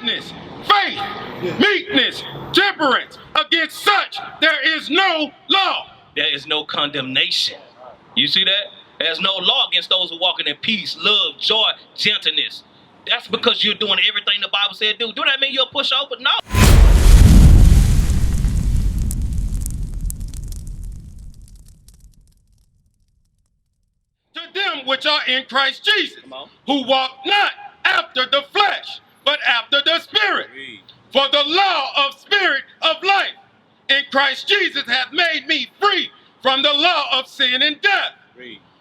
goodness, faith, meekness, temperance. Against such there is no law. There is no condemnation. You see that? There's no law against those who walk in peace, love, joy, gentleness. That's because you're doing everything the Bible said do. Do that mean you're a pushover? No. To them which are in Christ Jesus, who walk not after the flesh, but after the Spirit. For the law of Spirit of life in Christ Jesus hath made me free from the law of sin and death.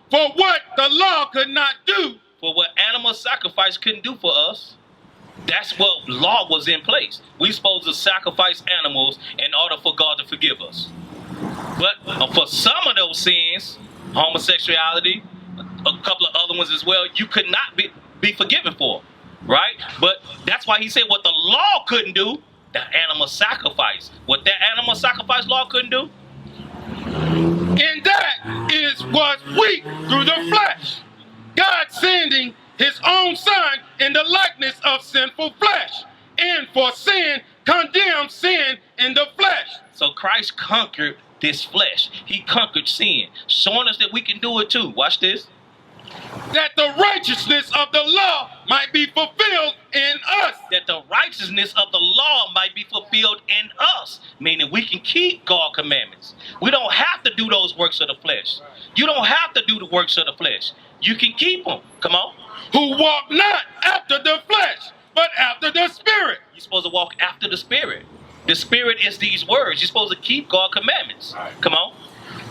For what the law could not do. For what animal sacrifice couldn't do for us, that's what law was in place. We supposed to sacrifice animals in order for God to forgive us. But for some of those sins, homosexuality, a couple of other ones as well, you could not be forgiven for, right? But that's why he said what the law couldn't do, the animal sacrifice. What that animal sacrifice law couldn't do? And that was weak through the flesh, God sending his own son in the likeness of sinful flesh, and for sin condemned sin in the flesh. So Christ conquered this flesh. He conquered sin, showing us that we can do it too. Watch this. That the righteousness of the law might be fulfilled in us. That the righteousness of the law might be fulfilled in us. Meaning we can keep God's commandments. We don't have to do those works of the flesh. You don't have to do the works of the flesh. You can keep them. Come on. Who walk not after the flesh, but after the Spirit. You're supposed to walk after the Spirit. The Spirit is these words. You're supposed to keep God's commandments. Come on.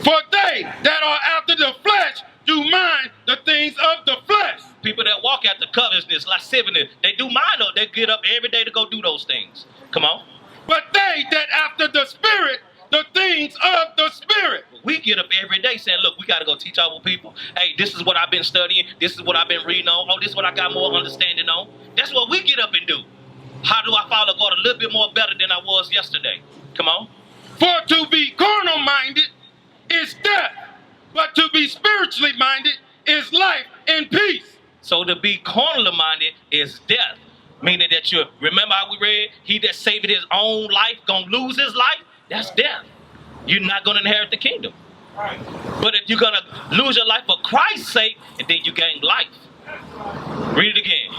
For they that are after the flesh do mind the things of the flesh. People that walk after covetousness, lasciviousness, they do mind those. They get up every day to go do those things. Come on. But they that after the Spirit, the things of the Spirit. We get up every day saying, look, we got to go teach our people. Hey, this is what I've been studying. This is what I've been reading on. Oh, this is what I got more understanding on. That's what we get up and do. How do I follow God a little bit more better than I was yesterday? Come on. For to be carnal-minded is death, but to be spiritually minded is life and peace. So to be carnally minded is death. Meaning that you remember how we read, he that saved his own life gonna lose his life? That's death. You're not gonna inherit the kingdom. Right. But if you're gonna lose your life for Christ's sake, and then you gain life. Read it again.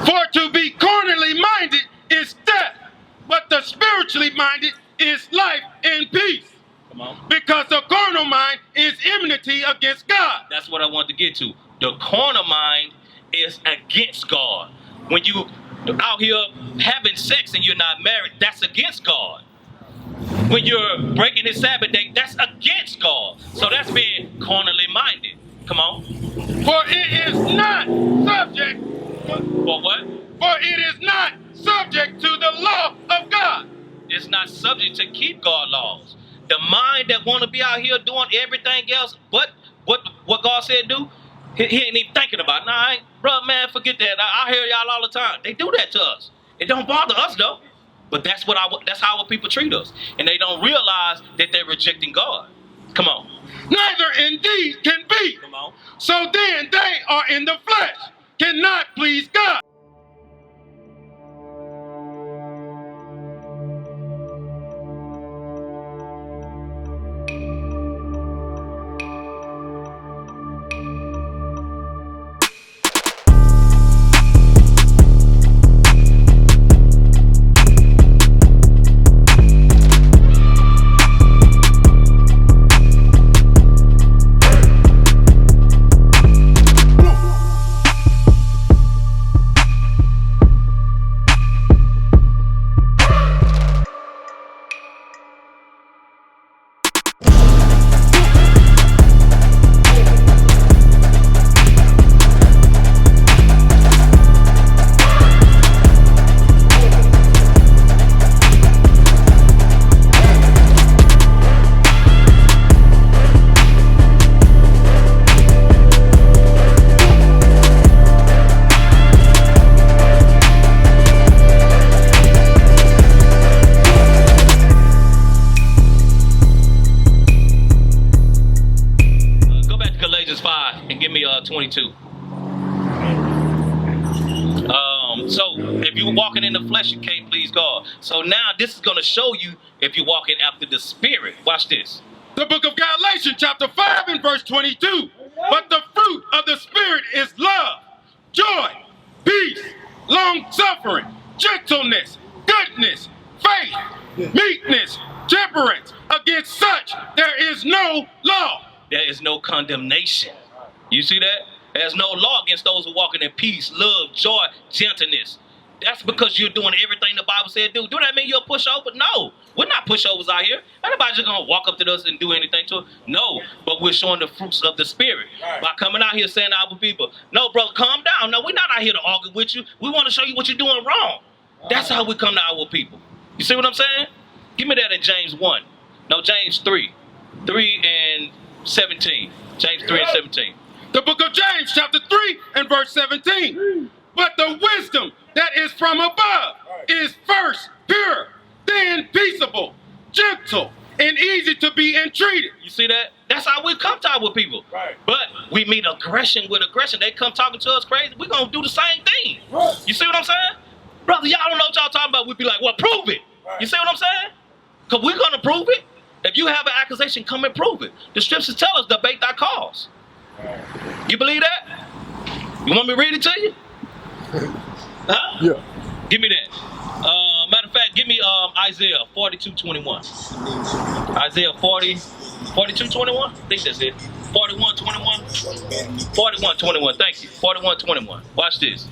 For to be carnally minded is death, but the spiritually minded is life and peace. Come on. Because the carnal mind is enmity against God. That's what I wanted to get to. The carnal mind is against God. When you out here having sex and you're not married, that's against God. When you're breaking his Sabbath day, that's against God. So that's being carnally minded. Come on. For it is not subject. For what? For it is not subject to the law of God. It's not subject to keep God's laws. The mind that want to be out here doing everything else but what God said do, he ain't even thinking about it. Nah, bro, man, forget that. I hear y'all all the time. They do that to us. It don't bother us, though. But that's how our people treat us. And they don't realize that they're rejecting God. Come on. Neither indeed can be. Come on. So then they are in the flesh, cannot please God. So if If you're walking in the flesh, you can't please God. So now this is going to show you if you're walking after the Spirit. Watch this. The book of Galatians chapter 5 and verse 22. But the fruit of the Spirit is love, joy, peace, long-suffering, gentleness, goodness, faith, meekness, temperance. Against such there is no law. There is no condemnation. You see that? There's no law against those who walk in peace, love, joy, gentleness. That's because you're doing everything the Bible said do. Do that mean you're a pushover? No. We're not pushovers out here. Anybody's just going to walk up to us and do anything to us? No. But we're showing the fruits of the Spirit. By coming out here saying to our people, no, brother, calm down. No, we're not out here to argue with you. We want to show you what you're doing wrong. That's how we come to our people. You see what I'm saying? Give me that in James 1. No, James 3. 3 and 17. James 3 and 17. The book of James chapter 3 and verse 17. But the wisdom that is from above is first pure, then peaceable, gentle, and easy to be entreated. You see that? That's how we come to our people. Right. But we meet aggression with aggression. They come talking to us crazy. We're going to do the same thing. Right. You see what I'm saying? Brother, y'all don't know what y'all talking about. We'd be like, well, prove it. Right. You see what I'm saying? Because we're going to prove it. If you have an accusation, come and prove it. The scriptures tell us, debate thy cause. Right. You believe that? You want me to read it to you? Huh? Yeah. Give me that. Matter of fact, give me Isaiah 42:21. Isaiah 42:21. I think that's it. 41:21. 41:21. Thank you. 41:21. Watch this.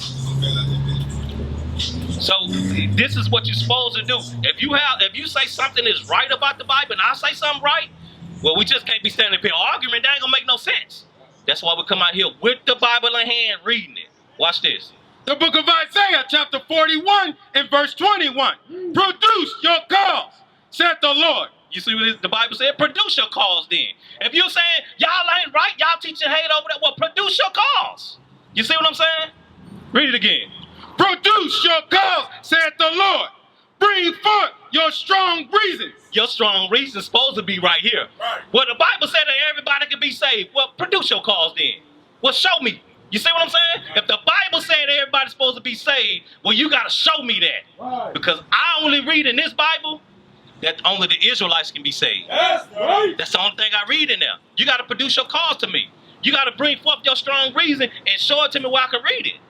So this is what you're supposed to do. If you say something is right about the Bible and I say something right, well, we just can't be standing up here arguing. That ain't gonna make no sense. That's why we come out here with the Bible in hand, reading it. Watch this. The book of Isaiah, chapter 41 and verse 21. Produce your cause, said the Lord. You see what the Bible said? Produce your cause then. If you're saying, y'all ain't right, y'all teaching hate over there, well, produce your cause. You see what I'm saying? Read it again. Produce your cause, said the Lord. Bring forth your strong reasons. Your strong reason's supposed to be right here. Right. Well, the Bible said that everybody can be saved. Well, produce your cause then. Well, show me. You see what I'm saying? If the Bible said everybody's supposed to be saved, well, you got to show me that. Right. Because I only read in this Bible that only the Israelites can be saved. That's right. That's the only thing I read in there. You got to produce your cause to me. You got to bring forth your strong reason and show it to me where I can read it.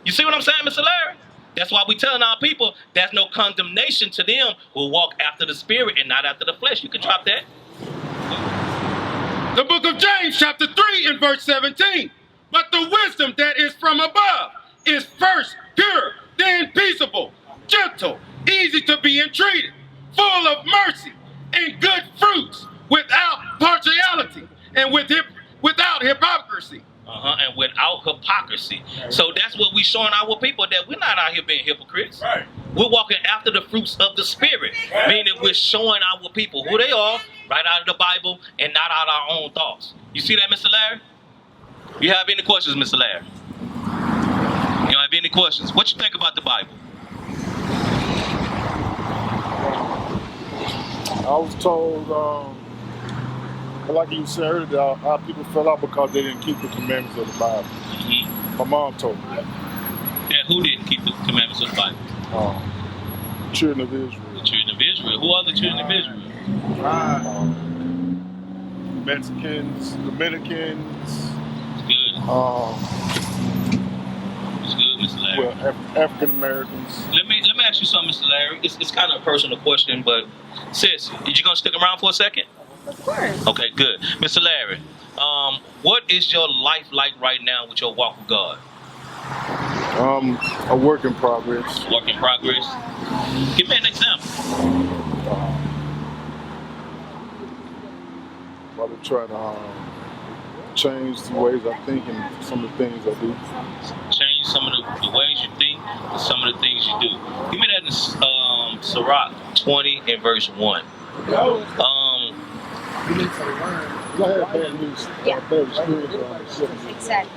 You see what I'm saying, Mr. Larry? That's why we telling our people there's no condemnation to them who walk after the Spirit and not after the flesh. You can drop that. The book of James, chapter 3 and verse 17. But the wisdom that is from above is first pure, then peaceable, gentle, easy to be entreated, full of mercy and good fruits, without partiality and without hypocrisy. And without hypocrisy. So that's what we showing our people, that we're not out here being hypocrites. Right. We're walking after the fruits of the Spirit, meaning we're showing our people who they are right out of the Bible and not out of our own thoughts. You see that, Mr. Larry? You have any questions, Mr. Larry? You don't have any questions? What you think about the Bible? I was told, like you said earlier, our people fell out because they didn't keep the commandments of the Bible. Mm-hmm. My mom told me that. Yeah, who didn't keep the commandments of the Bible? Children of Israel. The children of Israel. Who are the children of Israel? Mexicans, Dominicans. Good. It's good, Mr. Larry. Well, African Americans. Let me ask you something, Mr. Larry. It's kind of a personal question, but sis, you gonna stick around for a second? Of course. Okay, good. Mr. Larry, what is your life like right now with your walk with God? A work in progress. Work in progress. Give me an example. I've trying to change the ways I think and some of the things I do. Change some of the ways you think and some of the things you do. Give me that in Sirach 20 and verse 1. Exactly.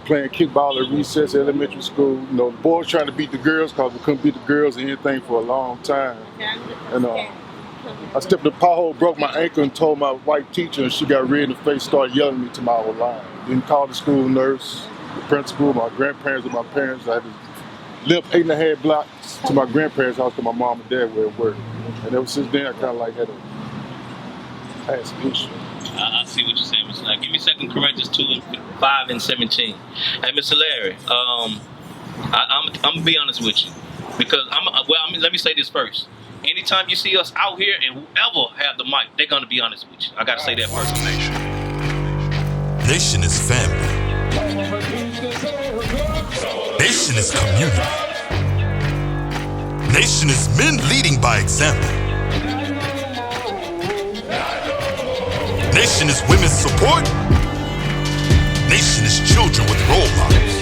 Playing kickball at recess, elementary school. You know, the boys trying to beat the girls because we couldn't beat the girls in anything for a long time. And I stepped in the pothole, broke my ankle, and told my white teacher, and she got red in the face, started yelling at me to my whole line. Then called the school nurse, the principal, my grandparents, and my parents. I had to lived 8.5 blocks to my grandparents' house because my mom and dad were at work. And ever since then, I kind of like had some issues. I see what you're saying, Mr. Larry. Give me 2 Corinthians 2:5-17. Hey, Mr. Larry, I'm gonna be honest with you, because let me say this first. Anytime you see us out here and whoever have the mic, they're gonna be honest with you. I gotta say that first. Nation is family. Nation is community. Nation is men leading by example. Nation is women's support. Nation is children with role models.